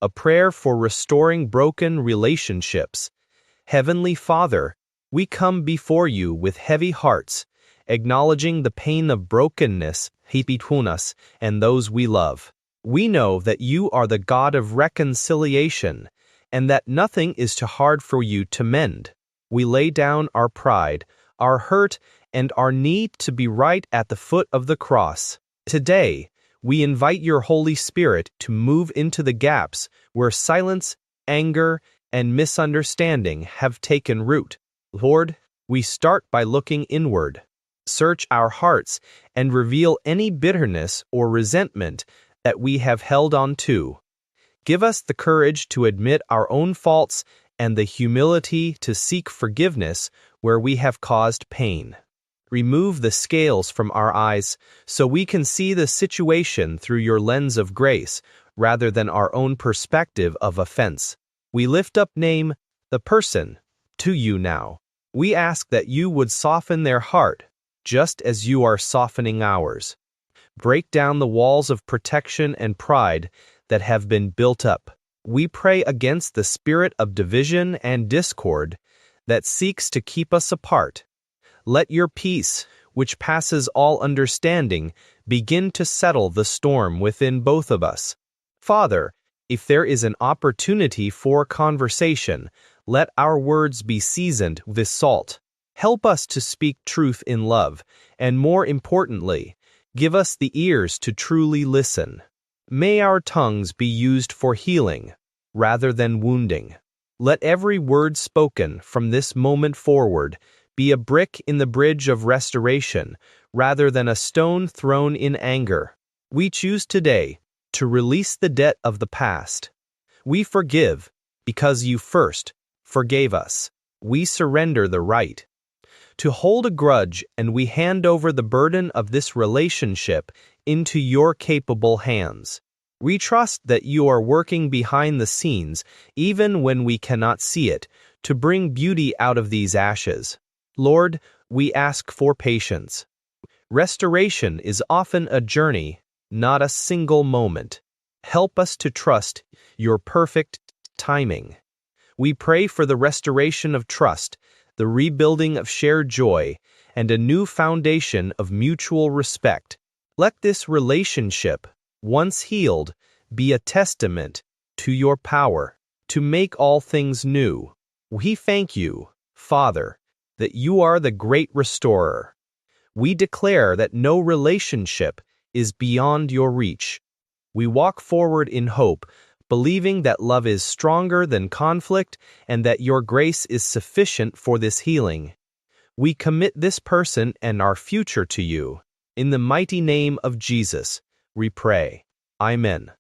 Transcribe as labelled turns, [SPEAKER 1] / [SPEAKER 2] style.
[SPEAKER 1] a prayer for restoring broken relationships. Heavenly Father, we come before you with heavy hearts, acknowledging the pain of brokenness between us and those we love. We know that you are the God of reconciliation, and that nothing is too hard for you to mend. We lay down our pride, our hurt, and our need to be right at the foot of the cross. Today, we invite your Holy Spirit to move into the gaps where silence, anger, and misunderstanding have taken root. Lord, we start by looking inward. Search our hearts and reveal any bitterness or resentment that we have held on to. Give us the courage to admit our own faults and the humility to seek forgiveness where we have caused pain. Remove the scales from our eyes so we can see the situation through your lens of grace rather than our own perspective of offense. We lift up the person, to you now. We ask that you would soften their heart, just as you are softening ours. Break down the walls of protection and pride that have been built up. We pray against the spirit of division and discord that seeks to keep us apart. Let your peace, which passes all understanding, begin to settle the storm within both of us. Father, if there is an opportunity for conversation, let our words be seasoned with salt. Help us to speak truth in love, and more importantly, give us the ears to truly listen. May our tongues be used for healing, rather than wounding. Let every word spoken from this moment forward be a brick in the bridge of restoration, rather than a stone thrown in anger. We choose today to release the debt of the past. We forgive because you first forgave us. We surrender the right to hold a grudge, and we hand over the burden of this relationship into your capable hands. We trust that you are working behind the scenes, even when we cannot see it, to bring beauty out of these ashes. Lord, we ask for patience. Restoration is often a journey, not a single moment. Help us to trust your perfect timing. We pray for the restoration of trust, the rebuilding of shared joy, and a new foundation of mutual respect. Let this relationship, once healed, be a testament to your power to make all things new. We thank you, Father, that you are the great restorer. We declare that no relationship is beyond your reach. We walk forward in hope, believing that love is stronger than conflict and that your grace is sufficient for this healing. We commit this person and our future to you. In the mighty name of Jesus, we pray. Amen.